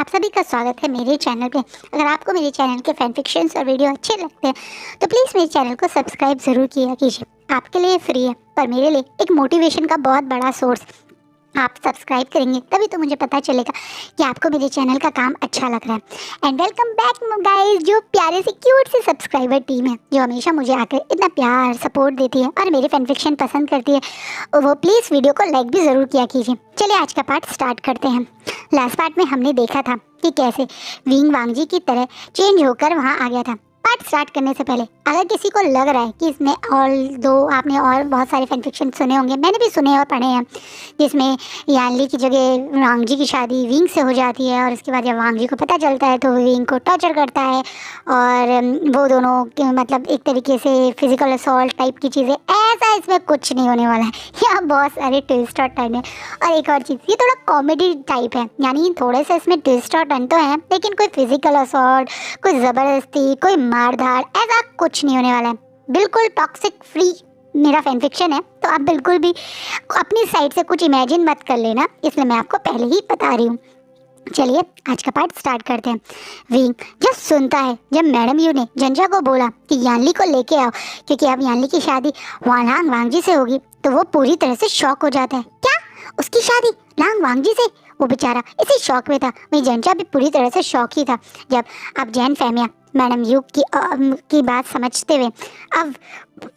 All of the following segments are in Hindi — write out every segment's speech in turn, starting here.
आप सभी का स्वागत है मेरे चैनल पे। अगर आपको मेरे चैनल के फैन फिक्शंस और वीडियो अच्छे लगते हैं तो प्लीज़ मेरे चैनल को सब्सक्राइब ज़रूर किया कीजिए। आपके लिए फ्री है पर मेरे लिए एक मोटिवेशन का बहुत बड़ा सोर्स। आप सब्सक्राइब करेंगे तभी तो मुझे पता चलेगा कि आपको मेरे चैनल का काम अच्छा लग रहा है। एंड वेलकम बैक गाइस, जो प्यारे से क्यूट से सब्सक्राइबर टीम है जो हमेशा मुझे आकर इतना प्यार सपोर्ट देती है और मेरे फैन फिक्शन पसंद करती है, वो प्लीज़ वीडियो को लाइक भी ज़रूर किया कीजिए। चलिए आज का पार्ट स्टार्ट करते हैं। लास्ट पार्ट में हमने देखा था कि कैसे विंग वांगजी की तरह चेंज होकर वहाँ आ गया था। पार्ट स्टार्ट करने से पहले अगर किसी को लग रहा है कि इसमें आपने और बहुत सारे फैन फिक्शन सुने होंगे, मैंने भी सुने और पढ़े हैं, जिसमें यानली की जगह वांगजी की शादी विंग से हो जाती है और उसके बाद जब वांगजी को पता चलता है तो वो विंग को टॉर्चर करता है और वो दोनों मतलब एक तरीके से फिजिकल असॉल्ट टाइप की चीज़ें। ऐसा इसमें कुछ नहीं होने वाला है, यहाँ बहुत सारे ट्विस्ट और टर्न है। और एक और चीज़, ये थोड़ा कॉमेडी टाइप है, यानी थोड़े से इसमें ट्विस्ट और टर्न तो है लेकिन कोई फिजिकल असॉल्ट, कोई ज़बरदस्ती, कोई मारधाड़, ऐसा कुछ नहीं होने वाला है। बिल्कुल टॉक्सिक फ्री मेरा फैन फिक्शन है, तो आप बिल्कुल भी अपनी साइड से कुछ इमेजिन मत कर लेना, इसलिए मैं आपको पहले ही बता रही हूँ। चलिए आज का पार्ट स्टार्ट करते हैं। विंग जब सुनता है जब मैडम यू ने जंजा को बोला कि यानली को लेके आओ क्योंकि अब यानली की शादी लांग वांगजी से होगी, तो वो पूरी तरह से शॉक हो जाता है। क्या, उसकी शादी लांग वांगजी से? वो बेचारा इसी शौक में था। वही जंजा भी पूरी तरह से शौक ही था जब अब जैन फैमिया मैडम यू की बात समझते हुए अब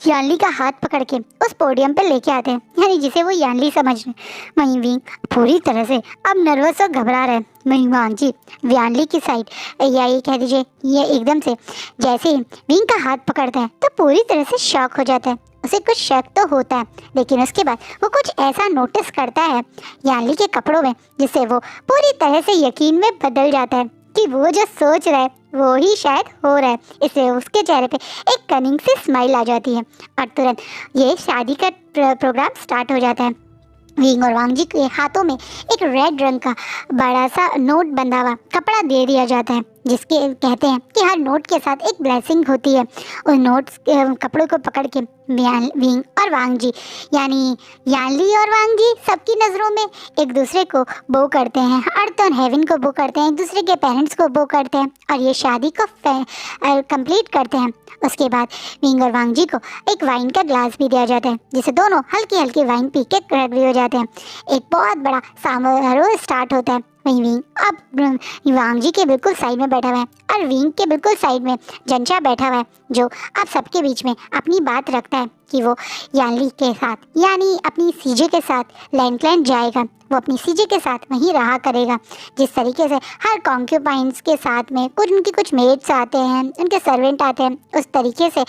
यानली का हाथ पकड़ के उस पोडियम पे लेके आते हैं, यानी जिसे वो यानली समझ रहे। वहीं विंग पूरी तरह से अब नर्वस और घबरा रहे। वहीं वांगजी यानली की साइड, या ये कह दीजिए ये एकदम से जैसे ही विंग का हाथ पकड़ता है तो पूरी तरह से शॉक हो जाता है। उसे कुछ शक तो होता है लेकिन उसके बाद वो कुछ ऐसा नोटिस करता है यानली के कपड़ों में जिससे वो पूरी तरह से यकीन में बदल जाता है कि वो जो सोच रहा है वो ही शायद हो रहा है। इसलिए उसके चेहरे पे एक कनिंग सी स्माइल आ जाती है और तुरंत ये शादी का प्रोग्राम स्टार्ट हो जाता है। विंग और वांगजी के हाथों में एक रेड रंग का बड़ा सा नोट बंधा हुआ कपड़ा दे दिया जाता है, जिसके कहते हैं कि हर नोट के साथ एक ब्लेसिंग होती है। उस नोट्स कपड़ों को पकड़ के विंग और वांगजी यानी यानली और वांगजी सबकी नज़रों में एक दूसरे को बो करते हैं, अर्थ और हेवन को बो करते हैं, एक दूसरे के पेरेंट्स को बो करते हैं और ये शादी को कंप्लीट करते हैं। उसके बाद विंग और वांगजी को एक वाइन का ग्लास भी दिया जाता है जिसे दोनों हल्की हल्की वाइन पी के रेडी हो जाते हैं। एक बहुत बड़ा समारोह स्टार्ट होता है। वहीं विंग अब वांगजी के बिल्कुल साइड में बैठा हुआ है और विंग के बिल्कुल साइड में जंचा बैठा हुआ है जो अब सबके बीच में अपनी बात रखता है कि वो यानली के साथ यानी अपनी सीजे के साथ लैंडक्लैंड जाएगा। वो अपनी सीजे के साथ वहीं रहा करेगा। जिस तरीके से हर कॉन्क्यूपाइंस के साथ में उनकी कुछ मेड्स आते हैं, उनके सर्वेंट आते हैं, उस तरीके से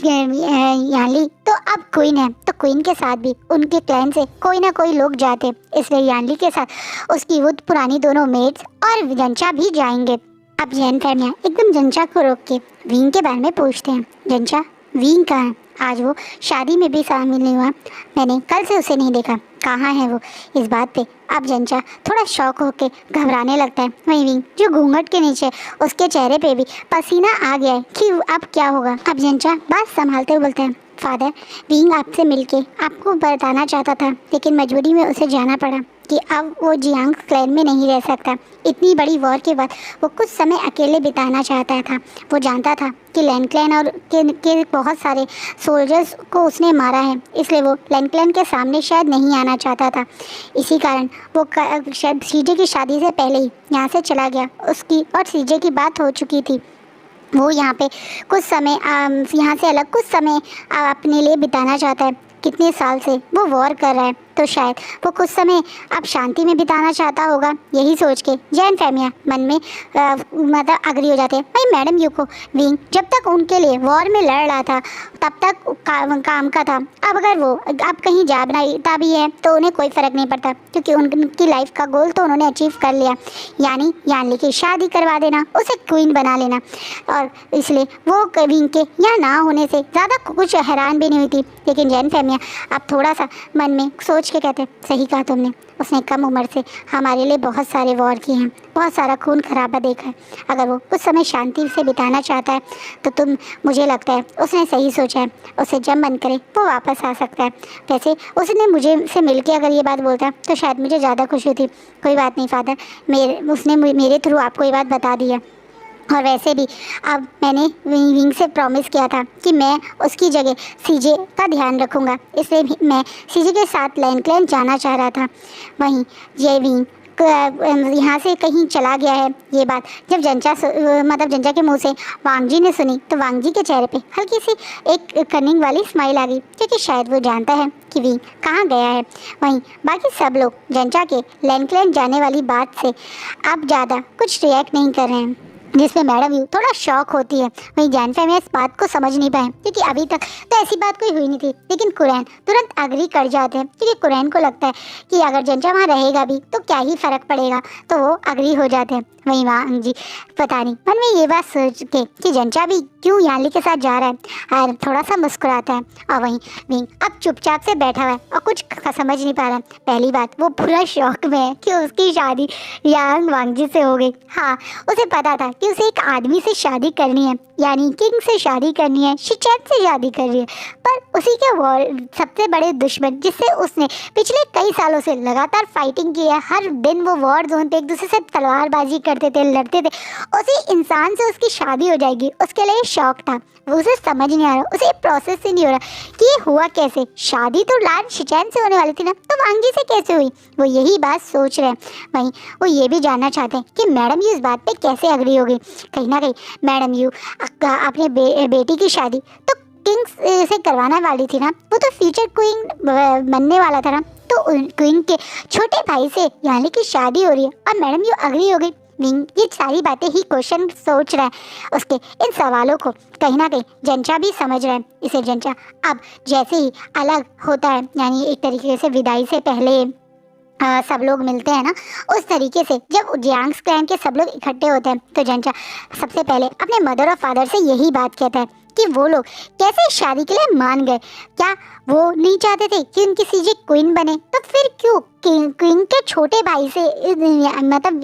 यानली तो अब क्वीन है तो क्वीन के साथ भी उनके क्लैन से कोई ना कोई लोग जाते, इसलिए यानली के साथ उसकी वो पुरानी दोनों मेड्स और जंचा भी जाएंगे। अब जैन फैमिया एकदम जंचा को रोक के विंग के बारे में पूछते हैं, जंचा विंग कहाँ है? आज वो शादी में भी शामिल नहीं हुआ, मैंने कल से उसे नहीं देखा, कहाँ है वो? इस बात पे अब जंचा थोड़ा शौक होके घबराने लगता है। वहीं विंग जो घूंघट के नीचे उसके चेहरे पे भी पसीना आ गया है कि अब क्या होगा। अब जंचा बात संभालते हुए बोलता है, फादर विंग आपसे मिलके आपको बताना चाहता था लेकिन मजबूरी में उसे जाना पड़ा कि अब वो जियांग क्लैन में नहीं रह सकता। इतनी बड़ी वॉर के बाद वो कुछ समय अकेले बिताना चाहता था। वो जानता था कि लैंड क्लैन और के बहुत सारे सोल्जर्स को उसने मारा है, इसलिए वो लैंड क्लैन के सामने शायद नहीं आना चाहता था। इसी कारण वो शायद सीजे की शादी से पहले ही यहाँ से चला गया। उसकी और सीजे की बात हो चुकी थी। वो यहाँ पे कुछ समय यहाँ से अलग कुछ समय अपने लिए बिताना चाहता है। कितने साल से वो वॉर कर रहा है तो शायद वो कुछ समय अब शांति में बिताना चाहता होगा। यही सोच के जैन फैमिया मन में मतलब अग्री हो जाते हैं। भाई मैडम यू को विंग जब तक उनके लिए वॉर में लड़ रहा था तब तक काम का था। अब अगर वो अब कहीं जाता भी है तो उन्हें कोई फ़र्क नहीं पड़ता क्योंकि उनकी लाइफ का गोल तो उन्होंने अचीव कर लिया, यानी यानली की शादी करवा देना, उसे क्वीन बना लेना। और इसलिए वो विंग के यहाँ ना होने से ज़्यादा कुछ हैरान भी नहीं हुई थी। लेकिन जैन फैमिया अब थोड़ा सा मन में सोच सोच के कहते, सही कहा तुमने, उसने कम उम्र से हमारे लिए बहुत सारे वॉर किए हैं, बहुत सारा खून खराबा देखा है। अगर वो कुछ समय शांति से बिताना चाहता है तो मुझे लगता है उसने सही सोचा है। उसे जब मन करे वो वापस आ सकता है। वैसे उसने मुझे से मिल के अगर ये बात बोलता तो शायद मुझे ज़्यादा खुशी होती। कोई बात नहीं फादर, उसने मेरे थ्रू आपको ये बात बता दी है। और वैसे भी अब मैंने विंग से प्रॉमिस किया था कि मैं उसकी जगह सीजे का ध्यान रखूँगा, इसलिए मैं सीजे के साथ लैंड जाना चाह रहा था। वहीं ये विंग यहाँ से कहीं चला गया है। ये बात जब जंचा के मुंह से वांग जी ने सुनी तो वांग जी के चेहरे पे हल्की सी एक कनिंग वाली स्माइल आ गई, क्योंकि शायद वो जानता है कि विंग कहाँ गया है। वहीं बाकी सब लोग जंचा के लैंड जाने वाली बात से अब ज़्यादा कुछ रिएक्ट नहीं कर रहे हैं, जिसमें मैडम यू थोड़ा शॉक होती है। वहीं जैन फैमिली इस बात को समझ नहीं पाए, क्योंकि अभी तक तो ऐसी बात कोई हुई नहीं थी। लेकिन कुरैन तुरंत अग्री कर जाते हैं, क्योंकि कुरैन को लगता है कि अगर जंचा वहाँ रहेगा भी तो क्या ही फ़र्क पड़ेगा, तो वो अग्री हो जाते हैं। वहीं वांग जी पता नहीं मन में ये बात सोच के कि जंचा भी क्यों याली के साथ जा रहा है और थोड़ा सा मुस्कुराता है। और वहीं विंग अब चुपचाप से बैठा हुआ है और कुछ समझ नहीं पा रहा है। पहली बात, वो पूरा शौक में है कि उसकी शादी यांग वांग जी से हो गई। हाँ, उसे पता था कि उसे एक आदमी से शादी करनी है, यानी किंग से शादी करनी है, शिचैन से शादी करनी है। पर उसी के वॉर सबसे बड़े दुश्मन, जिससे उसने पिछले कई सालों से लगातार फाइटिंग की है, हर दिन वो वॉर जोन पे एक दूसरे से तलवारबाजी करते थे, लड़ते थे, उसी इंसान से उसकी शादी हो जाएगी, उसके लिए शौक था। वो उसे समझ नहीं आ रहा, उसे प्रोसेस ही नहीं हो रहा कि ये हुआ कैसे। शादी तो लैंड शिचैन से होने वाली थी ना, तो वांग जी से कैसे हुई? वो यही बात सोच रहे हैं। वहीं वो ये भी जानना चाहते हैं कि मैडम यू इस बात पे कैसे अग्री हो गई। कहीं ना कहीं मैडम यू अपने बेटी की शादी तो किंग से करवाने वाली थी ना, वो तो फ्यूचर क्वीन बनने वाला था ना, तो क्वीन के छोटे भाई से यानी कि शादी हो रही है और मैडम यू अग्री हो गई। विंग ये सारी बातें ही क्वेश्चन सोच रहा है। उसके इन सवालों को कहीं ना कहीं जंचा भी समझ रहा है। इसे जंचा अब जैसे ही अलग होता है, यानी एक तरीके से विदाई से पहले सब लोग मिलते हैं ना, उस तरीके से जब जियांग्स क्लैन के सब लोग इकट्ठे होते हैं तो जंचा सबसे पहले अपने मदर और फादर से यही बात कहता है कि वो लोग कैसे शादी के लिए मान गए। क्या वो नहीं चाहते थे कि उनकी सीजे क्वीन बने? तो फिर क्यों क्वीन के छोटे भाई से मतलब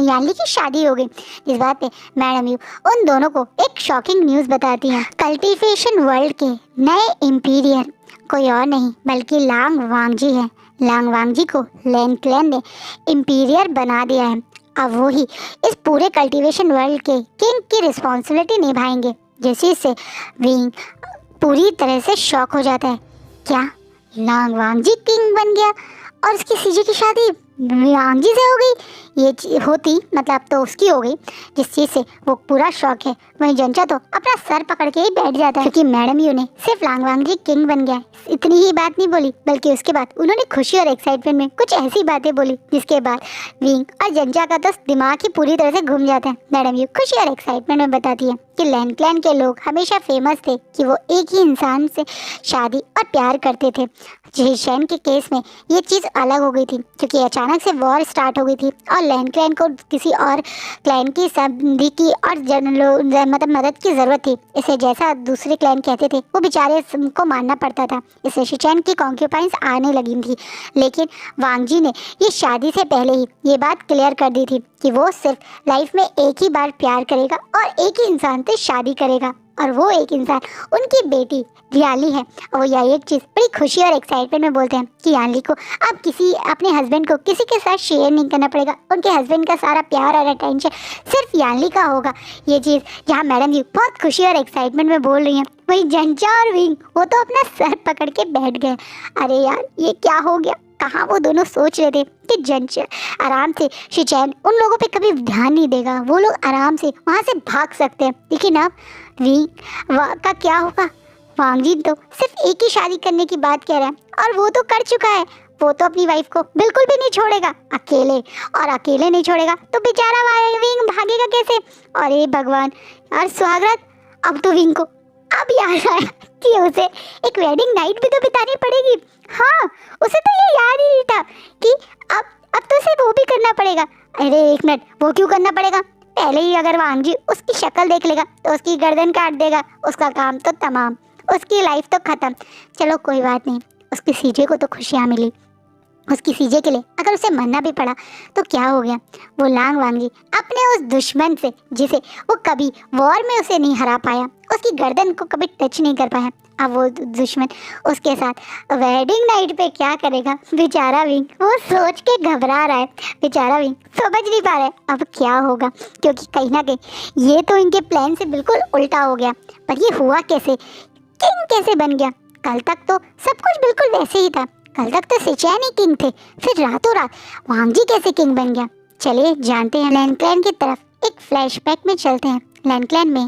यानी की शादी हो गई। इस बात पे मैडम यू उन दोनों को एक शॉकिंग न्यूज़ बताती हैं। कल्टीवेशन वर्ल्ड के नए इंपीरियर कोई और नहीं बल्कि लांग वांग जी है। लांग वांग जी को लैंड क्लैन ने इंपीरियर बना दिया है। अब वो ही इस पूरे कल्टीवेशन वर्ल्ड के किंग की रिस्पॉन्सिबिलिटी निभाएंगे। जैसे से विंग पूरी तरह से शॉक हो जाता है। क्या लांग वांग जी किंग बन गया और उसकी सीजे की शादी वांग जी से हो गई? ये होती मतलब तो उसकी हो गई, जिस चीज़ से वो पूरा शौक है। वहीं जंचा तो अपना सर पकड़ के ही बैठ जाता है, क्योंकि मैडम यू ने सिर्फ लांग वांग जी किंग बन गया इतनी ही बात नहीं बोली, बल्कि उसके बाद उन्होंने खुशी और एक्साइटमेंट में कुछ ऐसी बातें बोली जिसके बाद विंग और जंचा का तो दिमाग ही पूरी तरह से घूम जाता है। मैडम यू खुशी और एक्साइटमेंट में बताती है कि लैंड क्लैन के लोग हमेशा फेमस थे कि वो एक ही इंसान से शादी और प्यार करते थे। शिचैन के केस में ये चीज़ अलग हो गई थी, क्योंकि अचानक से वॉर स्टार्ट हो गई थी और लैंड क्लैन को किसी और क्लैन की संधि की और मतलब मदद की ज़रूरत थी। इसे जैसा दूसरे क्लैन कहते थे वो बेचारे को मानना पड़ता था। इसे शिचैन की कॉन्क्यूपाइंस आने लगी थी, लेकिन वांग जी ने ये शादी से पहले ही ये बात क्लियर कर दी थी कि वो सिर्फ लाइफ में एक ही बार प्यार करेगा और एक ही इंसान से शादी करेगा, और वो एक इंसान उनकी बेटी याली है। और वो यही एक चीज़ बड़ी खुशी और एक्साइटमेंट में बोलते हैं कि याली को अब अपने हस्बैंड को किसी के साथ शेयर नहीं करना पड़ेगा। उनके हस्बैंड का सारा प्यार और अटेंशन सिर्फ याली का होगा। ये चीज़ जहाँ मैडम जी बहुत खुशी और एक्साइटमेंट में बोल रही हैं, वहीं जंचा और विंग वो तो अपना सर पकड़ के बैठ गए। अरे यार ये क्या हो गया? कहाँ वो दोनों सोच रहे थे कि जंचा आराम से शिचैन उन लोगों पे कभी ध्यान नहीं देगा, वो लोग आराम से वहाँ से भाग सकते हैं। लेकिन अब विंग का क्या होगा? वांग जी तो सिर्फ एक ही शादी करने की बात कह रहा है और वो तो कर चुका है। वो तो अपनी वाइफ को बिल्कुल भी नहीं छोड़ेगा अकेले नहीं छोड़ेगा तो बेचारा विंग भागेगा कैसे? अरे भगवान यार स्वागत, अब तो विंग को अब याद आया कि उसे एक वेडिंग नाइट भी तो बितानी पड़ेगी। हाँ, उसे तो ये याद ही नहीं था कि अब तो उसे वो भी करना पड़ेगा। अरे एक मिनट, वो क्यों करना पड़ेगा? पहले ही अगर वांग जी उसकी शक्ल देख लेगा तो उसकी गर्दन काट देगा, उसका काम तो तमाम, उसकी लाइफ तो ख़त्म। चलो कोई बात नहीं, उसकी सीजे को तो खुशियाँ मिली, उसकी सीजे के लिए अगर उसे मरना भी पड़ा तो क्या हो गया। वो लांग वांगजी अपने उस दुश्मन से जिसे वो कभी वॉर में उसे नहीं हरा पाया, उसकी गर्दन को कभी टच नहीं कर पाया, अब वो दुश्मन उसके साथ वेडिंग नाइट पे क्या करेगा। बेचारा विंग वो सोच के घबरा रहा है, बेचारा विंग समझ नहीं पा रहा है अब क्या होगा, क्योंकि कहीं ना कहीं ये तो इनके प्लान से बिल्कुल उल्टा हो गया। पर ये हुआ कैसे, किंग कैसे बन गया। कल तक तो सब कुछ बिल्कुल वैसे ही था, कल तक तो सिचैन ही किंग थे, फिर रातों रात वांगजी कैसे किंग बन गया। चलिए जानते हैं लैंड क्लैन की तरफ, एक फ्लैशबैक में चलते हैं। लैंड क्लैन में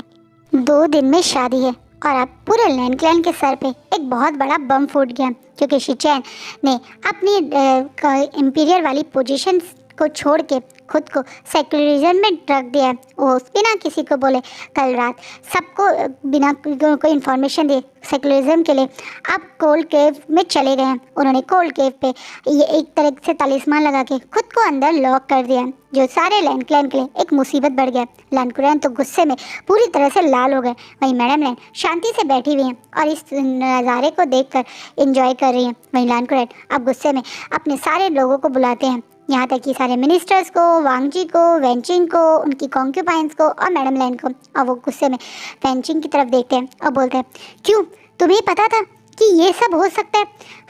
2 दिन में शादी है और अब पूरे लैंड क्लैन के सर पे एक बहुत बड़ा बम फूट गया, क्योंकि शिचैन ने अपनी इंपीरियर वाली पोजीशन को छोड़ के खुद को सेक्युलरिज्म में रख दिया है। वो बिना किसी को बोले कल रात सबको बिना कोई इन्फॉर्मेशन दिए सेक्युलरिज्म के लिए अब कोल्ड केव में चले गए हैं। उन्होंने कोल्ड केव पे ये एक तरह से तलिस्मान लगा के खुद को अंदर लॉक कर दिया, जो सारे लैंड क्लैन के लिए एक मुसीबत बढ़ गया। लैंड क्लैन तो गुस्से में पूरी तरह से लाल हो गए, वहीं मैडम लैंड शांति से बैठी हुई हैं और इस नज़ारे को देखकर एंजॉय कर रही हैं। वहीं लैंड क्लैन अब गुस्से में अपने सारे लोगों को बुलाते हैं, यहाँ तक कि सारे मिनिस्टर्स को, वांगजी को, वेंचिंग को, उनकी कॉन्क्यूपाइंस को और मैडम लैंड को। और वो गुस्से में वेंचिंग की तरफ देखते हैं और बोलते हैं, क्यों तुम्हें पता था कि ये सब हो सकता है?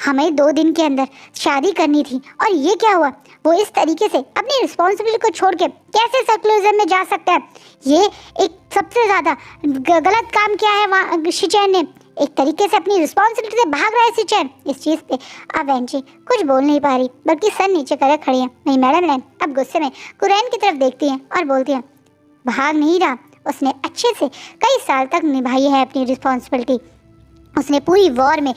हमें 2 दिन के अंदर शादी करनी थी और ये क्या हुआ? वो इस तरीके से अपनी रिस्पॉन्सिबिलिटी को छोड़ के कैसे सेक्युलरिज्म में जा सकता है? ये एक सबसे ज़्यादा गलत काम किया है शिचैन ने, एक तरीके से अपनी रिस्पॉन्सिबिलिटी से भाग रहा है शिचैन। इस चीज़ पे अब वेंची कुछ बोल नहीं पा रही, बल्कि सर नीचे कर खड़ी है। वहीं मैडम लैंड अब गुस्से में कुरैन की तरफ देखती हैं और बोलती हैं, भाग नहीं रहा, उसने अच्छे से कई साल तक निभाई है अपनी रिस्पॉन्सिबिलिटी, उसने पूरी वॉर में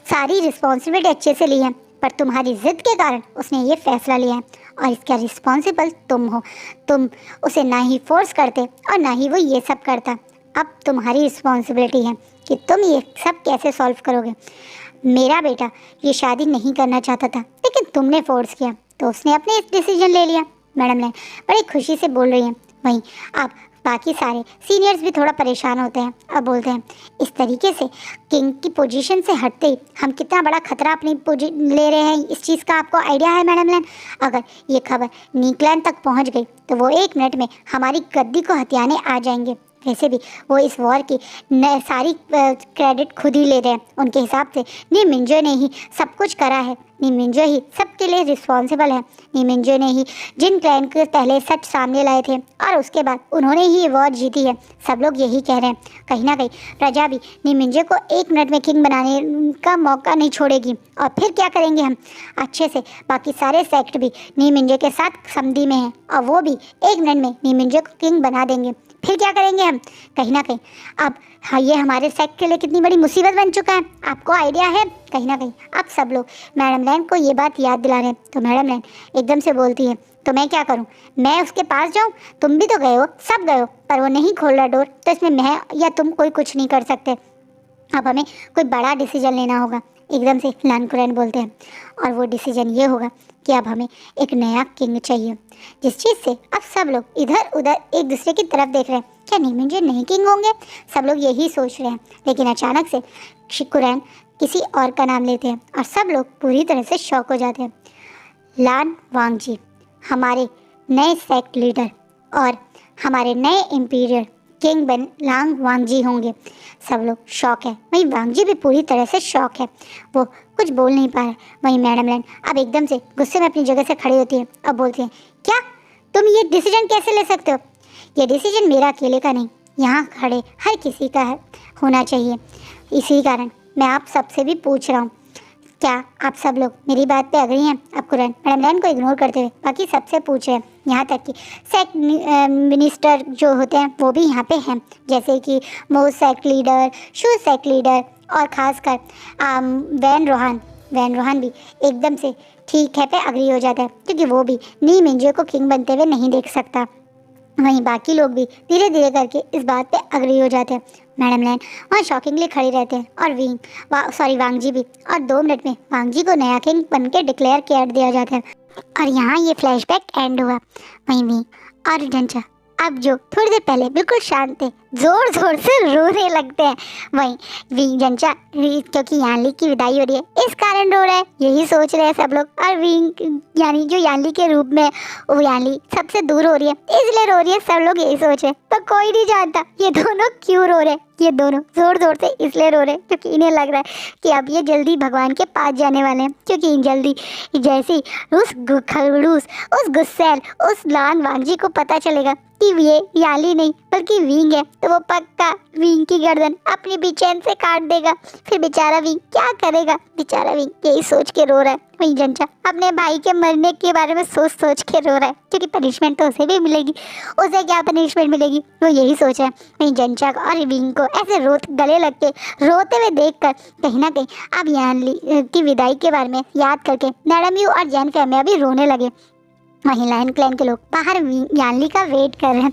सारी रिस्पॉन्सिबिलिटी अच्छे से ली है, पर तुम्हारी जिद के कारण उसने ये फैसला लिया है और इसका रिस्पॉन्सिबल तुम हो। तुम उसे ना ही फोर्स करते और ना ही वो ये सब करता। अब तुम्हारी रिस्पॉन्सिबिलिटी है कि तुम ये सब कैसे सॉल्व करोगे। मेरा बेटा ये शादी नहीं करना चाहता था, लेकिन तुमने फोर्स किया तो उसने अपने डिसीजन ले लिया। मैडम ने बड़ी खुशी से बोल रही हैं। वहीं अब बाकी सारे सीनियर्स भी थोड़ा परेशान होते हैं, अब बोलते हैं, इस तरीके से किंग की पोजीशन से हटते ही हम कितना बड़ा खतरा अपनी ले रहे हैं, इस चीज़ का आपको आइडिया है मैडम लैन? अगर ये खबर नीकलैंड तक पहुंच गई तो वो 1 मिनट में हमारी गद्दी को हथियाने आ जाएंगे। वैसे भी वो इस वॉर की सारी क्रेडिट खुद ही ले रहे हैं। उनके हिसाब से नी मिंजो ने ही सब कुछ करा है, नी मिंजो ही सबके लिए रिस्पॉन्सिबल है। नी मिंजो ने ही जिन क्लैन के पहले सच सामने लाए थे और उसके बाद उन्होंने ही ये वॉर जीती है। सब लोग यही कह रहे हैं। कहीं ना कहीं प्रजा भी नी मिंजो को 1 मिनट में किंग बनाने का मौका नहीं छोड़ेगी। और फिर क्या करेंगे हम? अच्छे से बाकी सारे सेक्ट भी नी मिंजो के साथ संधि में हैं और वो भी 1 मिनट में नी मिंजो को किंग बना देंगे। फिर क्या करेंगे हम? कहीं ना कहीं अब हाँ, ये हमारे सेक्ट के लिए कितनी बड़ी मुसीबत बन चुका है, आपको आइडिया है? कहीं ना कहीं अब सब लोग मैडम लैन को ये बात याद दिला रहे हैं। तो मैडम लैन एकदम से बोलती है, तो मैं क्या करूं? मैं उसके पास जाऊं? तुम भी तो गए हो, सब गए हो, पर वो नहीं खोल रहा डोर, तो इसमें मैं या तुम कोई कुछ नहीं कर सकते। अब हमें कोई बड़ा डिसीजन लेना होगा, एकदम से लानकुरैन बोलते हैं। और वो डिसीजन ये होगा कि अब हमें एक नया किंग चाहिए, जिस चीज़ से अब सब लोग इधर उधर एक दूसरे की तरफ देख रहे हैं। क्या नी मिंजो नहीं किंग होंगे? सब लोग यही सोच रहे हैं, लेकिन अचानक से शिकुरैन किसी और का नाम लेते हैं और सब लोग पूरी तरह से शॉक हो जाते हैं। लान वांगजी हमारे नए सेक्ट लीडर और हमारे नए इंपीरियर किंग बन लांग वांगजी होंगे। सब लोग शॉक है, वहीं वांगजी भी पूरी तरह से शॉक है, वो कुछ बोल नहीं पा रहा। वहीं मैडम लैन अब एकदम से गुस्से में अपनी जगह से खड़ी होती है। अब बोलती है, क्या तुम ये डिसीजन कैसे ले सकते हो? ये डिसीजन मेरा अकेले का नहीं, यहाँ खड़े हर किसी का होना चाहिए। इसी कारण मैं आप सबसे भी पूछ रहा हूँ, क्या आप सब लोग मेरी बात पे अग्री हैं? अब कुरैन मैडम लैन को इग्नोर करते हुए बाकी सबसे पूछ रहे हैं, यहाँ तक कि सेक्ट मिनिस्टर जो होते हैं वो भी यहाँ पे हैं, जैसे कि मो सेक्ट लीडर, शू सेक्ट लीडर और ख़ासकर वैन रोहान भी एकदम से ठीक है पे अग्री हो जाता है, क्योंकि वो भी नी मिंजो को किंग बनते हुए नहीं देख सकता। वहीं बाकी लोग भी धीरे धीरे करके इस बात पे अग्री हो जाते हैं। मैडम लैन वहाँ शॉकिंगली खड़ी रहते हैं और वांगजी भी, और 2 मिनट में वांगजी को नया किंग बन के डिक्लेयर कर दिया जाता है। और यहाँ ये फ्लैशबैक एंड हुआ। वहीं भी और डंचा अब जो थोड़ी देर पहले बिल्कुल शांत थे जोर जोर से रोने लगते हैं। वहीं विंग जंचा क्योंकि यानली की विदाई हो रही है इस कारण रो रहा है, यही सोच रहे हैं सब लोग। और विंग यानी जो यानली के रूप में वो यानली सबसे दूर हो रही है इसलिए रो रही है, सब लोग यही सोच रहे हैं। पर कोई नहीं जानता ये दोनों क्यों रो रहे हैं। ये दोनों जोर जोर से इसलिए रो रहे हैं क्योंकि इन्हें लग रहा है कि अब ये जल्दी भगवान के पास जाने वाले हैं। क्योंकि जल्दी जैसे ही खड़ूस उस गुस्सैल उस लांग वांगजी को पता चलेगा कि ये याली नहीं बल्कि विंग है, तो वो पक्का विंग की गर्दन अपनी बेचैन से काट देगा। फिर बेचारा विंग क्या करेगा, बेचारा विंग यही सोच के रो रहा है। वहीं जंचा अपने भाई के मरने के बारे में सोच सोच के रो रहा है क्योंकि पनिशमेंट तो उसे भी मिलेगी, उसे क्या पनिशमेंट मिलेगी वो यही सोच रहा है। वहीं जंचा और विंग को ऐसे गले लग के रोते हुए देखकर कहीं ना कहीं अब यानली की विदाई के बारे में याद करके मैडम यू और जैन फैमिली भी रोने लगे। वहीं लायन क्लैन के लोग बाहर यानली का वेट कर रहे हैं,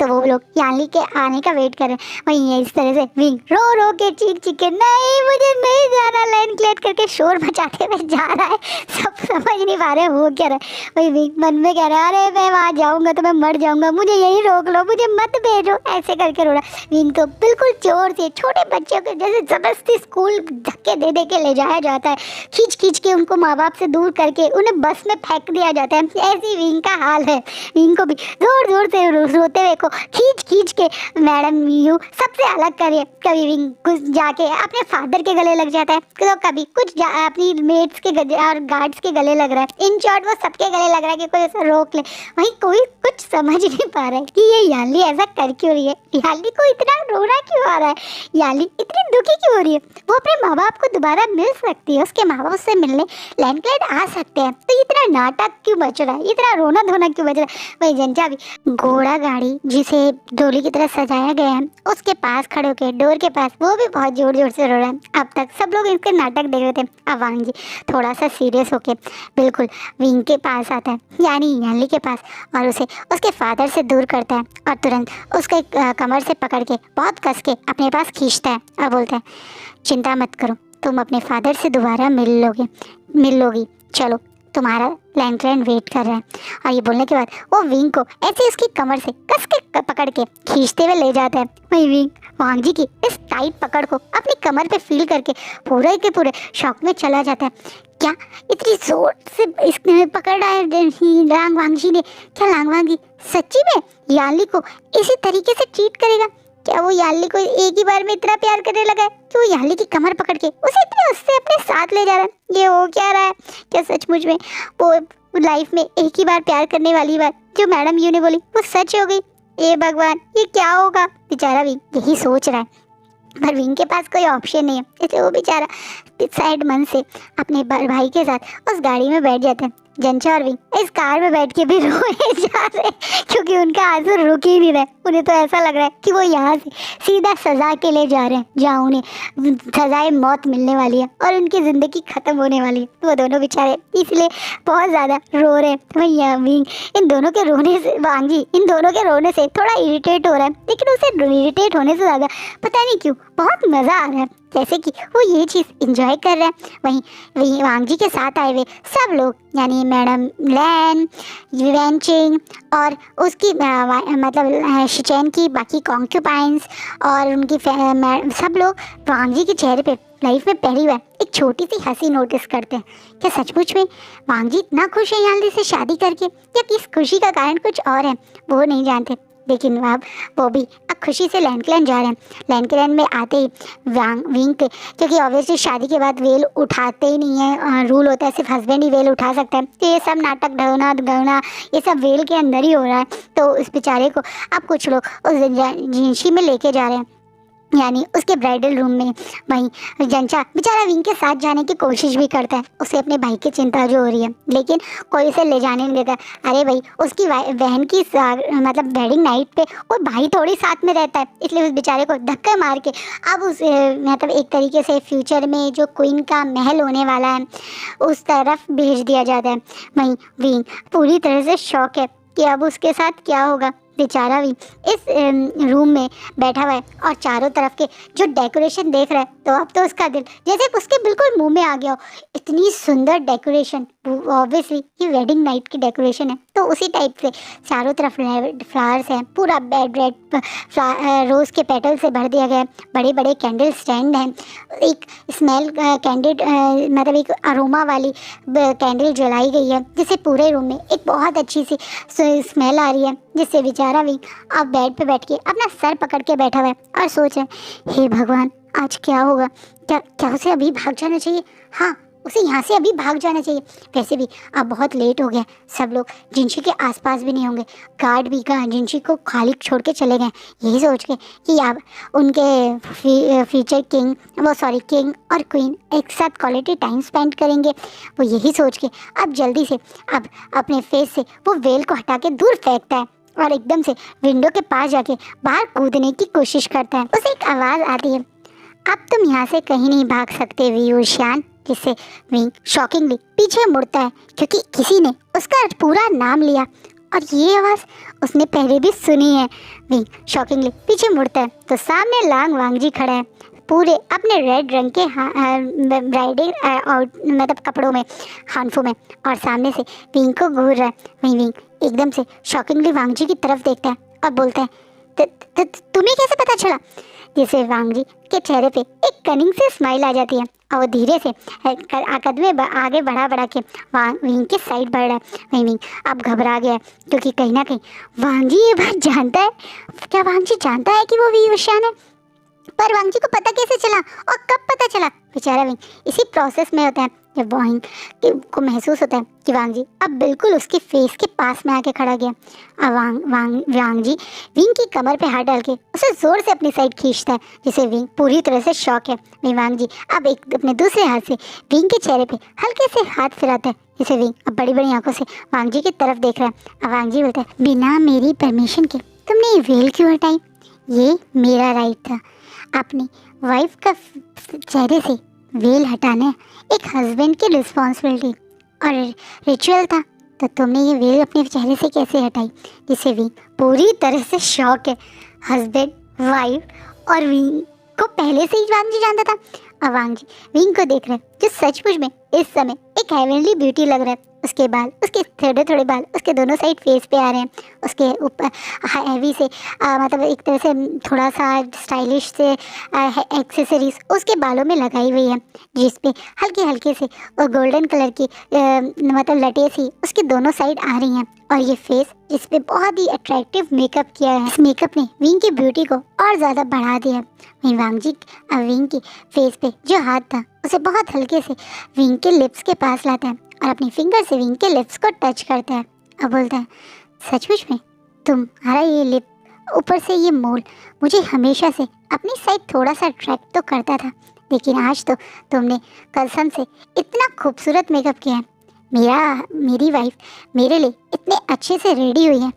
तो वो लोग यानली के आने का वेट कर रहे हैं। वहीं इस तरह से विंग रो रो के चीख चीख के नहीं मुझे नहीं जाना लायन क्लैन करके शोर मचाते हुए जा रहा है। सब समझ नहीं पा रहे वो क्या रहा है। वहीं विंग मन में कह रहा है अरे मैं वहाँ जाऊँगा तो मैं मर जाऊँगा, मुझे यही रोक लो, मुझे मत भेजो, ऐसे करके रो रहा है। विंग को बिल्कुल जोर से छोटे बच्चों को जैसे जबरदस्ती स्कूल धक्के दे दे के ले जाया जाता है, खींच खींच के उनको माँ बाप से दूर करके उन्हें बस में फेंक दिया जाता है। ऐसे विंग का हाल है। विंग को भी जोर जोर से रोते हुए को खींच खींच के मैडम यू सबसे अलग करे। कभी विंग कुछ जाके अपने फादर के गले लग जाता है, तो कभी कुछ अपनी मेट्स के और गार्ड्स के गले लग रहा है। इन शॉर्ट वो सबके गले लग रहा है कि कोई ऐसा रोक ले। वहीं कोई कुछ समझ नहीं पा रहा है कि ये यानली ऐसा कर क्यों रही है, यानली को इतना रोना क्यों आ रहा है, यानली इतनी दुखी क्यों हो रही है। वो अपने माँ बाप को दोबारा मिल सकती है, उसके माँ बाप से मिलने लायन क्लैन आ सकते हैं, तो इतना नाटक क्यों बच रहा है, इतना रोना धोना क्यों बच रहा है। वही जंजा भी घोड़ा गाड़ी जिसे डोली की तरह सजाया गया है उसके पास खड़े होकर डोर के पास वो भी बहुत जोर जोर से रो रहा है। अब तक सब लोग इसके नाटक देख रहे थे। अब वांग जी थोड़ा सा सीरियस होके बिल्कुल विंग के पास आता है यानी यानली के पास, और उसे उसके फादर से दूर करता है और तुरंत उसके कमर से पकड़ के बहुत कस के अपने पास खींचता है और बोलता है चिंता मत करो, तुम अपने फादर से दोबारा मिल लोगी, चलो तुम्हारा लायन क्लैन वेट कर रहा है। और ये बोलने के बाद वो विंग को ऐसे उसकी कमर से कस के पकड़ के खींचते हुए ले जाता है। वही विंग वांग जी की इस टाइट पकड़ को अपनी कमर पे फील करके पूरे के पूरे शॉक में चला जाता है। क्या इतनी जोर से इसने पकड़ रहा है लांग वांग जी ने, क्या लांग वांग जी सच्ची में यानली को इसी तरीके से ट्रीट करेगा? क्या वो यानली को एक ही बार में इतना प्यार करने लगा है कि वो यानली की कमर पकड़ के उसे इतने उससे अपने साथ ले जा रहा है? ये हो क्या रहा है? क्या सचमुच में वो लाइफ में एक ही बार प्यार करने वाली बात जो मैडम यू ने बोली वो सच हो गई? ए भगवान ये क्या होगा? बेचारा भी यही सोच रहा है, पर विंग के पास कोई ऑप्शन नहीं है, इसलिए वो बेचारा सैड मन से अपने भाई के साथ उस गाड़ी में बैठ जाते हैं। जंचा और विंग इस कार में बैठ के भी रोए जा रहे क्योंकि उनका आंसू रुक ही नहीं रहे। उन्हें तो ऐसा लग रहा है कि वो यहाँ से सीधा सज़ा के लिए जा रहे हैं जहाँ उन्हें सज़ाए मौत मिलने वाली है और उनकी ज़िंदगी ख़त्म होने वाली है। वो दोनों बेचारे इसलिए बहुत ज़्यादा रो रहे हैं। वही विंग इन दोनों के रोने से वांग जी इन दोनों के रोने से थोड़ा इरिटेट हो रहा है, लेकिन उसे इरिटेट होने से ज़्यादा पता नहीं क्यों बहुत मज़ा आ रहा है, जैसे कि वो ये चीज़ इंजॉय कर रहा है। वहीं वांग जी के साथ आए हुए सब लोग यानी मैडम लैन, युवेंचिंग और उसकी मतलब शिचेन की बाकी कॉन्क्यूपाइंस और उनकी सब लोग वांग जी के चेहरे पे लाइफ में पहली बार एक छोटी सी हंसी नोटिस करते हैं। क्या सचमुच में वांग जी इतना खुश है यानली से शादी करके, या किस खुशी का कारण कुछ और है वो नहीं जानते, लेकिन अब वो भी अब खुशी से लायन क्लैन जा रहे हैं। लायन क्लैन में आते ही विंग के क्योंकि ऑब्वियसली शादी के बाद वेल उठाते ही नहीं है, रूल होता है सिर्फ हस्बैंड ही वेल उठा सकता है, तो ये सब नाटक ढोना गवना ये सब वेल के अंदर ही हो रहा है। तो इस बेचारे को अब कुछ लोग उस जिंशी में लेके जा रहे हैं यानी उसके ब्राइडल रूम में। वहीं जंचा बेचारा विंग के साथ जाने की कोशिश भी करता है, उसे अपने भाई की चिंता जो हो रही है, लेकिन कोई उसे ले जाने नहीं देता। अरे भाई उसकी बहन की मतलब वेडिंग नाइट पे वो भाई थोड़ी साथ में रहता है, इसलिए उस बेचारे को धक्का मार के अब उस मतलब एक तरीके से फ्यूचर में जो क्वीन का महल होने वाला है उस तरफ भेज दिया जाता है। वहीं विंग पूरी तरह से शॉक है कि अब उसके साथ क्या होगा। बेचारा भी इस रूम में बैठा हुआ है और चारों तरफ के जो डेकोरेशन देख रहा है, तो अब तो उसका दिल जैसे उसके बिल्कुल मुंह में आ गया हो। इतनी सुंदर डेकोरेशन, ऑब्वियसली ये वेडिंग नाइट की डेकोरेशन है, तो उसी टाइप से चारों तरफ फ्लावर्स हैं, पूरा बेड रेड रोज़ के पेटल से भर दिया गया है, बड़े बड़े कैंडल स्टैंड हैं, एक स्मेल कैंडिड मतलब एक अरोमा वाली कैंडल जलाई गई है, जिससे पूरे रूम में एक बहुत अच्छी सी स्मेल आ रही है, जिससे बेचारा भी अब बेड पे बैठ के अपना सर पकड़ के बैठा हुआ है और सोच रहे हैं, हे भगवान आज क्या होगा, क्या उसे अभी भाग जाना चाहिए, हाँ उसे यहाँ से अभी भाग जाना चाहिए। वैसे भी अब बहुत लेट हो गया, सब लोग जिंशी के आसपास भी नहीं होंगे, गार्ड भी कहाँ जिंशी को खाली छोड़ के चले गए, यही सोच के कि अब उनके फ्यूचर किंग और क्वीन एक साथ क्वालिटी टाइम स्पेंड करेंगे। वो यही सोच के अब जल्दी से अब अपने फेस से वो वेल को हटा के दूर फेंकता है और एकदम से विंडो के पास जाके बाहर कूदने की कोशिश करता है। उसे एक आवाज़ आती है, अब तुम यहाँ से कहीं नहीं भाग सकते वियूशियान, जिससे विंग शॉकिंगली पीछे मुड़ता है क्योंकि किसी ने उसका पूरा नाम लिया और ये आवाज़ उसने पहले भी सुनी है। विंग शॉकिंगली पीछे मुड़ता है तो सामने लांग वांगजी खड़ा है, पूरे अपने रेड रंग के ब्राइडल मतलब कपड़ों में, हानफों में, और सामने से विंग को घूर रहा है। वहीं विंग एकदम से शॉकिंगली वांगजी की तरफ देखता है और बोलता है, तुम्हें कैसे पता चला? जिससे वांगजी के चेहरे पे एक कनिंग से स्माइल आ जाती है और वो धीरे से कदमे आगे बढ़ा के विंग के साइड बढ़ रहा है। वहीं विंग अब घबरा गया है क्योंकि कहीं ना कहीं वांगजी ये बात जानता है। क्या वांगजी जानता है कि वो वियूशियान है? पर वांगजी को पता कैसे चला और कब पता चला? बेचारा विंग इसी प्रोसेस में होता है जब वांग को महसूस होता है कि वांगजी अब बिल्कुल उसके फेस के पास में आके खड़ा गया। अब वांगजी विंग की कमर पे हाथ डाल के उसे जोर से अपनी साइड खींचता है, जिसे विंग पूरी तरह से शॉक है। वहीं वांगजी अब एक अपने दूसरे हाथ से विंग के चेहरे पे हल्के से हाथ फिराता है, जिसे विंग अब बड़ी बड़ी आंखों से वांगजी की तरफ देख रहा है। अब वांगजी बोलता है, बिना मेरी परमिशन के तुमने ये वेल क्यों हटाई? ये मेरा राइट था। अपनी वाइफ का चेहरे से वेल हटाना एक हस्बैंड की रिस्पॉन्सिबिलिटी और रिचुअल था, तो तुमने ये वेल अपने चेहरे से कैसे हटाई? जिससे विंग पूरी तरह से शॉक है। हस्बैंड, वाइफ और विंग को पहले से ही वांगजी जानता था। अब वांगजी विंग को देख रहे जो सचमुच में इस समय एक हेवनली ब्यूटी लग रहा है। उसके बाल, उसके थोड़े थोड़े बाल उसके दोनों साइड फेस पे आ रहे हैं, उसके ऊपर हैवी से मतलब एक तरह से थोड़ा सा स्टाइलिश से एक्सेसरीज उसके बालों में लगाई हुई है, जिस पे हल्के हल्के से और गोल्डन कलर की मतलब लटे सी उसके दोनों साइड आ रही हैं। और ये फेस जिस पे बहुत ही अट्रैक्टिव मेकअप किया है, इस मेकअप ने विंग की ब्यूटी को और ज़्यादा बढ़ा दिया। वहीं वांगजी विंग की फेस पे जो हाथ था उसे बहुत हल्के से विंग के लिप्स के पास लाता है और अपनी फिंगर से विंग के लिप्स को टच करता है और बोलता है, सचमुच में तुम्हारा ये लिप, ऊपर से ये मोल मुझे हमेशा से अपनी साइड थोड़ा सा अट्रैक्ट तो करता था, लेकिन आज तो तुमने कसम से इतना खूबसूरत मेकअप किया है। मेरी वाइफ मेरे लिए इतने अच्छे से रेडी हुई है,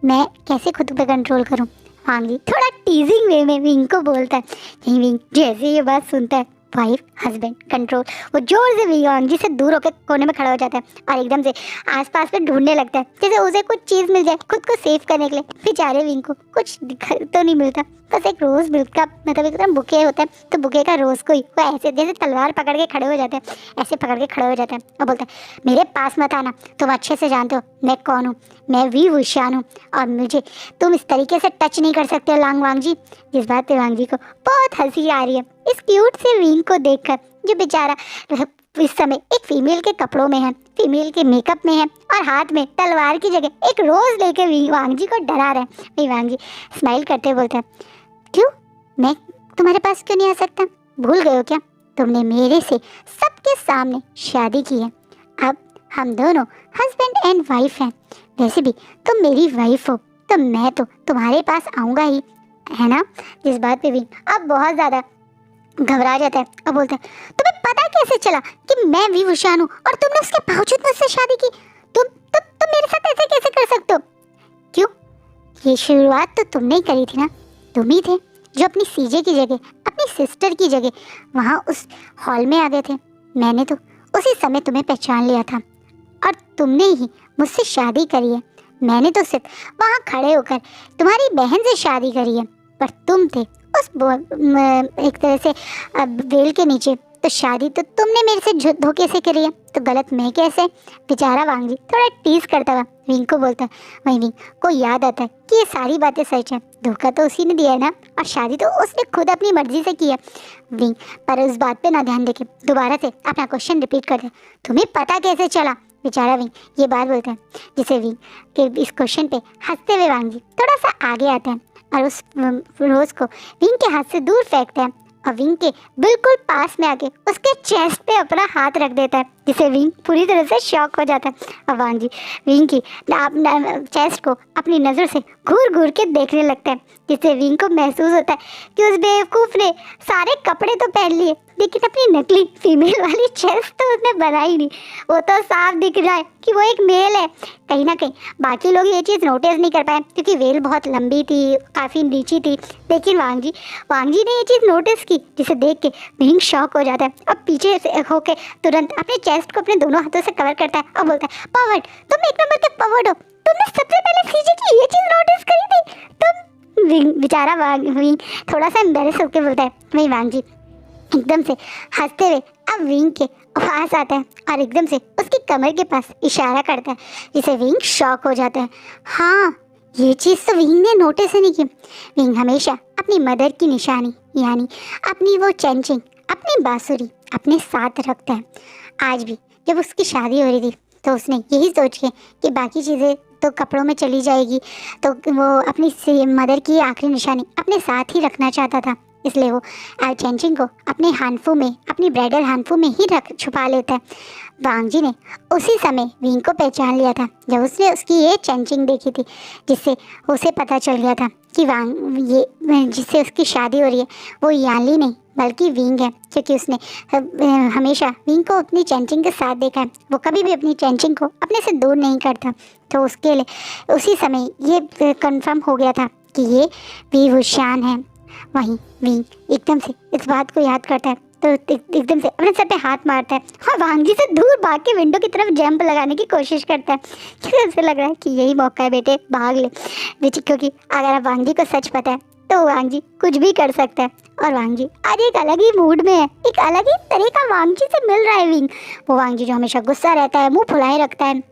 मैं कैसे खुद पे कंट्रोल करूं? वांगजी थोड़ा टीजिंग वे में विंग को बोलता है। विंग जैसे ये बात सुनता है, वाइफ हस्बैंड कंट्रोल, वो जोर से वांगजी से दूर होकर कोने में खड़ा हो जाता है और एकदम से आसपास में ढूंढने लगता है जैसे उसे कुछ चीज़ मिल जाए खुद को सेव करने के लिए। बेचारे विंग को कुछ तो नहीं मिलता, बस एक रोज़ बिल का मतलब एकदम बुके होता है, तो बुके का रोज़ को ही वो ऐसे जैसे तलवार पकड़ के खड़े हो जाते हैं, ऐसे पकड़ के खड़े हो जाते हैं और बोलते हैं, मेरे पास मत आना, तुम अच्छे से जानते हो मैं कौन हूँ, मैं वियूशियान हूँ और मुझे तुम इस तरीके से टच नहीं कर सकते लांग वांगजी। जिस बात पे वांगजी को बहुत हंसी आ रही है इस क्यूट से विंग को देखकर, जो बेचारा इस समय एक फीमेल के कपड़ों में है, फीमेल के मेकअप में है और हाथ में तलवार की जगह एक रोज़ लेके वांगजी को डरा रहा है। वही वांगजी स्माइल करते बोलता है, क्यों मैं तुम्हारे पास क्यों नहीं आ सकता? भूल गए हो क्या तुमने मेरे से सबके सामने शादी की है, अब हम दोनों हस्बैंड एंड वाइफ हैं। वैसे भी तुम मेरी वाइफ हो तो मैं तो तुम्हारे पास आऊँगा ही, है ना? जिस बात पे भी अब बहुत ज़्यादा घबरा जाता है और बोलता है, तुम्हें पता कैसे चला कि मैं वियूशियान हूँ और तुमने उसके बावजूद मुझसे शादी की? तुम मेरे साथ ऐसे कैसे कर सकते हो? क्यों, ये शुरुआत तो तुमने ही करी थी ना, तुम ही थे जो अपनी सीजे की जगह, अपनी सिस्टर की जगह वहाँ उस हॉल में आ गए थे। मैंने तो उसी समय तुम्हें पहचान लिया था और तुमने ही मुझसे शादी करी है। मैंने तो सिर्फ वहाँ खड़े होकर तुम्हारी बहन से शादी करी है, पर तुम थे उस एक तरह से वेल के नीचे, तो शादी तो तुमने मेरे से धोखे से करी है, तो गलत मैं कैसे? बेचारा वांगजी थोड़ा टीज करता हुआ विंग को बोलता है। वहीं विंग को याद आता है कि ये सारी बातें सच है, धोखा तो उसी ने दिया है ना, और शादी तो उसने खुद अपनी मर्जी से की है। विंग पर उस बात पे ना ध्यान देके दोबारा से अपना क्वेश्चन रिपीट करता है, तुम्हें पता कैसे चला? बेचारा विंग ये बात बोलता है, जिसे विंग के इस क्वेश्चन पे हंसते हुए वांगजी थोड़ा सा आगे आता है और उस रोज को विंग के हाथ से दूर फेंकता है और विंग के बिल्कुल पास में आके उसके चेस्ट पे अपना हाथ रख देता है, जिसे विंग पूरी तरह से शॉक हो जाता है। और वांगजी विंग की चेस्ट को अपनी नज़र से घूर घूर के देखने लगता है, जिससे विंग को महसूस होता है कि उस बेवकूफ़ ने सारे कपड़े तो पहन लिए, लेकिन अपनी नकली फीमेल वाली चेस्ट तो उसने बनाई नहीं। वो तो साफ दिख रहा है कि वो एक मेल है। कहीं ना कहीं बाकी लोग ये चीज़ नोटिस नहीं कर पाए क्योंकि वेल बहुत लंबी थी, काफ़ी नीची थी, लेकिन वांगजी ने ये चीज़ नोटिस की, जिसे देख के विंग शॉक हो जाता है। अब पीछे से होके तुरंत अपने चेस्ट को अपने दोनों हाथों से कवर करता है और बोलता है, पवर्ड, तुम एक नंबर के पवर्ड हो, तुमने सबसे पहले सीजे की ये चीज़ नोटिस करी थी तुम। बेचारा विंग थोड़ा सा एम्बेरस होकर बोलता है। वही वांगजी एकदम से हंसते हुए अब विंग के पास आता है और एकदम से उसकी कमर के पास इशारा करता है, जिसे विंग शॉक हो जाता है। हाँ, ये चीज़ तो विंग ने नोटिस ही नहीं की। विंग हमेशा अपनी मदर की निशानी यानी अपनी वो चेंचिंग, अपनी बांसुरी अपने साथ रखता है। आज भी जब उसकी शादी हो रही थी तो उसने यही सोच के कि बाकी चीज़ें तो कपड़ों में चली जाएगी, तो वो अपनी मदर की आखिरी निशानी अपने साथ ही रखना चाहता था, इसलिए वो चेंचिंग को अपने हानफू में, अपनी ब्राइडल हानफू में ही छुपा लेता है। वांगजी ने उसी समय विंग को पहचान लिया था जब उसने उसकी ये चेंचिंग देखी थी, जिससे उसे पता चल गया था कि जिससे उसकी शादी हो रही है वो यानली नहीं बल्कि विंग है, क्योंकि उसने हमेशा विंग को अपनी चेंचिंग के साथ देखा है। वो कभी भी अपनी चेंचिंग को अपने से दूर नहीं करता, तो उसके लिए उसी समय ये कंफर्म हो गया था कि ये वी वुशान है। वहीं विंग एकदम से इस बात को याद करता है तो एकदम से अपने सर पे हाथ मारता है और वांगजी से दूर भाग के विंडो की तरफ जंप लगाने की कोशिश करता है, क्योंकि उसे लग रहा है कि यही मौका है बेटे, भाग ले। क्योंकि अगर अब वांगजी को सच पता है तो वांगजी कुछ भी कर सकता है, और वांगजी आज एक अलग ही मूड में है, एक अलग ही तरह का वांगजी से मिल रहा है विंग। वो वांगजी जो हमेशा गुस्सा रहता है, मुँह फुलाए रखता है,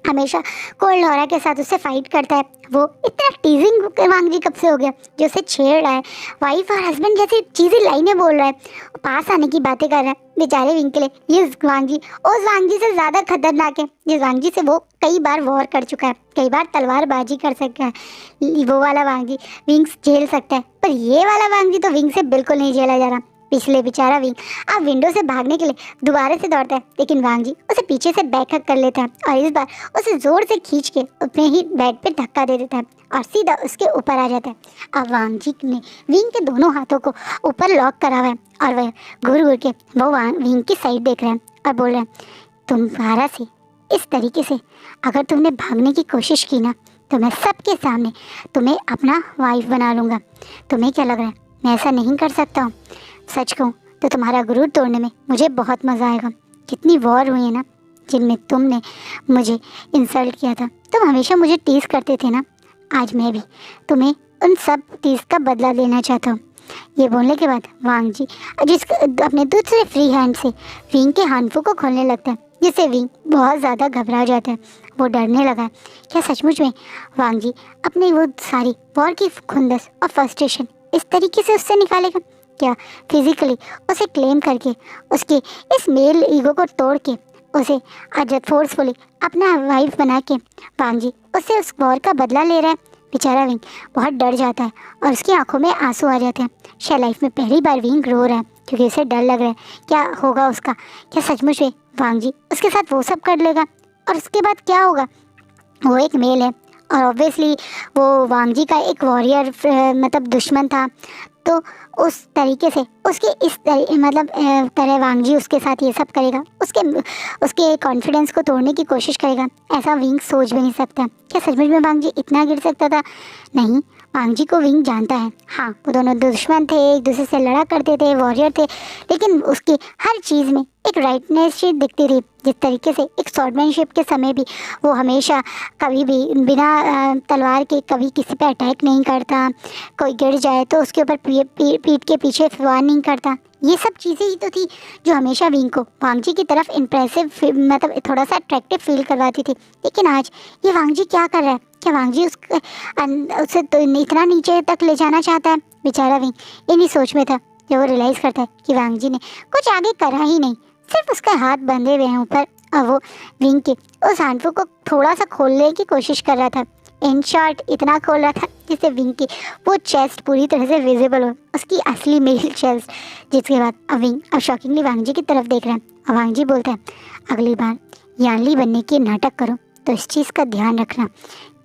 हमेशा कोल्ड लॉरा के साथ उससे फाइट करता है, वो इतना टीजिंग वांगजी कब से हो गया जो उसे छेड़ रहा है, वाइफ और हस्बैंड जैसी चीज़ें लाइनें बोल रहा है, पास आने की बातें कर रहा है। बेचारे विंग के लिए ये वांगजी उस वांगजी से ज़्यादा खतरनाक है जिस वांगजी से वो कई बार वॉर कर चुका है, कई बार तलवारबाजी कर सकता है। वो वाला वांगजी विंग झेल सकता है, पर ये वाला वांगजी तो विंग से बिल्कुल नहीं झेला जा रहा। पिछले बेचारा विंग अब विंडो से भागने के लिए दोबारा से दौड़ता है, लेकिन वांगजी उसे पीछे से बैकहक कर लेता है और इस बार उसे जोर से खींच के अपने ही बेड पे धक्का दे देता है और सीधा उसके ऊपर आ जाता है। अब वांगजी ने विंग के दोनों हाथों को ऊपर लॉक करा हुआ है और वह घूर घूर के वो विंग की साइड देख रहे हैं और बोल रहे हैं, तुम्हारा से इस तरीके से अगर तुमने भागने की कोशिश की ना तो मैं सबके सामने तुम्हें अपना वाइफ बना लूँगा। तुम्हें क्या लग रहा है मैं ऐसा नहीं कर सकता हूँ? सच कहूँ तो तुम्हारा गुरूर तोड़ने में मुझे बहुत मज़ा आएगा। कितनी वॉर हुई है ना जिनमें तुमने मुझे इंसल्ट किया था, तुम हमेशा मुझे टीज़ करते थे ना, आज मैं भी तुम्हें उन सब टीज़ का बदला लेना चाहता हूँ। ये बोलने के बाद वांगजी अपने दूसरे फ्री हैंड से विंग के हानफू को खोलने लगता है, जिससे विंग बहुत ज़्यादा घबरा जाता है। वो डरने लगा क्या सचमुच में वांगजी अपनी वो सारी वॉर की खुंदस और फ्रस्ट्रेशन इस तरीके से उससे निकालेगा? क्या फिजिकली उसे क्लेम करके उसकी इस मेल ईगो को तोड़ के उसे आज फोर्सफुली अपना वाइफ बना के वांगजी उससे उस वॉर का बदला ले रहा है? बेचारा विंग बहुत डर जाता है और उसकी आंखों में आंसू आ जाते हैं। शायद लाइफ में पहली बार विंग रो रहा है क्योंकि उसे डर लग रहा है क्या होगा उसका, क्या सचमुच में वांगजी उसके साथ वो सब कर लेगा और उसके बाद क्या होगा? वो एक मेल है और ऑब्वियसली वो वांगजी का एक वॉरियर मतलब दुश्मन था, तो उस तरीके से उसके इस तरह वांगजी उसके साथ ये सब करेगा, उसके कॉन्फिडेंस को तोड़ने की कोशिश करेगा, ऐसा विंग सोच भी नहीं सकता। क्या सचमुच में वांगजी इतना गिर सकता था? नहीं, वांग जी को विंग जानता है। हाँ, वो दोनों दुश्मन थे, एक दूसरे से लड़ा करते थे, वॉरियर थे, लेकिन उसकी हर चीज़ में एक राइटनेस दिखती थी। जिस तरीके से एक स्वॉर्डमैनशिप के समय भी वो हमेशा कभी भी बिना तलवार के कभी किसी पे अटैक नहीं करता, कोई गिर जाए तो उसके ऊपर पीठ के पीछे वार नहीं करता। ये सब चीज़ें ही तो थी जो हमेशा विंग को वांग जी की तरफ इम्प्रेसिव, मतलब थोड़ा सा अट्रैक्टिव फील करवाती थी। लेकिन आज ये वांग जी क्या कर रहा है? क्या वांग जी उसे तो इतना नीचे तक ले जाना चाहता है? बेचारा विंग इन्हीं सोच में था जब वो रियलाइज़ करता है कि वांग जी ने कुछ आगे करा ही नहीं, सिर्फ उसके हाथ बंधे हुए हैं ऊपर, और वो विंग के उस हैंडफुल को थोड़ा सा खोलने की कोशिश कर रहा था। इन शॉर्ट इतना खोल रहा था जिससे विंग की वो चेस्ट पूरी तरह से विजिबल हो, उसकी असली मेल चेस्ट। जिसके बाद अब विंग अब शॉकिंगली वांग जी की तरफ देख रहा है, और वांग जी बोलता है, अगली बार यानली बनने की नाटक करो तो इस चीज़ का ध्यान रखना,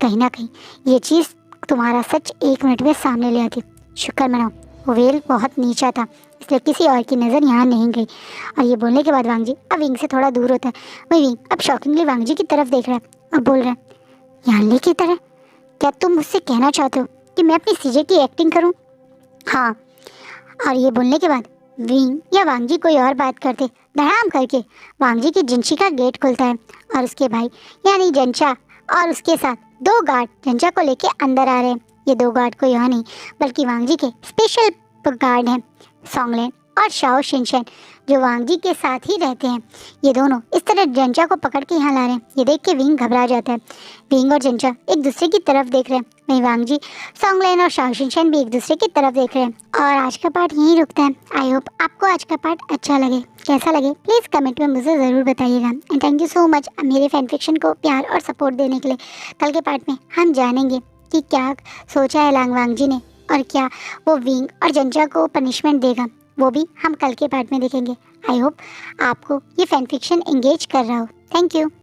कहीं ना कहीं ये चीज़ तुम्हारा सच 1 मिनट में सामने ले आती। शुक्र मनाओ वो वेल बहुत नीचा था, इसलिए किसी और की नज़र यहाँ नहीं गई। और ये बोलने के बाद वांग जी अब विंग से थोड़ा दूर होता है। वही विंग अब शॉकिंगली वांग जी की तरफ देख रहा है और बोल रहा है, यानली की तरह? क्या तुम मुझसे कहना चाहते हो कि मैं अपनी सीजे की एक्टिंग करूं? हाँ। और ये बोलने के बाद विंग या वांग जी कोई और बात करते, धड़ाम करके वांग जी की जिंशी का गेट खुलता है और उसके भाई यानी जंचा और उसके साथ 2 गार्ड जंचा को लेके अंदर आ रहे हैं। ये 2 गार्ड कोई और नहीं बल्कि वांग जी के स्पेशल गार्ड हैं, सॉन्गलैंड और शाओ शिनशन, जो वांग जी के साथ ही रहते हैं। ये दोनों इस तरह जंचा को पकड़ के यहाँ ला रहे हैं। ये देख के विंग घबरा जाता है। विंग और जंचा एक दूसरे की तरफ देख रहे हैं, वहीं वांग जी, सॉन्गलैंड और शाओ शिनशन भी एक दूसरे की तरफ देख रहे हैं। और आज का पार्ट यहीं रुकता है। आई होप आपको आज का पार्ट अच्छा लगे। कैसा लगे प्लीज़ कमेंट में मुझे ज़रूर बताइएगा। And thank you so much मेरे फैन फिक्शन को प्यार और सपोर्ट देने के लिए। कल के पार्ट में हम जानेंगे कि क्या सोचा है लांग वांग जी ने, और क्या वो विंग और जंचा को पनिशमेंट देगा, वो भी हम कल के पार्ट में देखेंगे। आई होप आपको ये फैन फिक्शन एंगेज कर रहा हो। Thank you.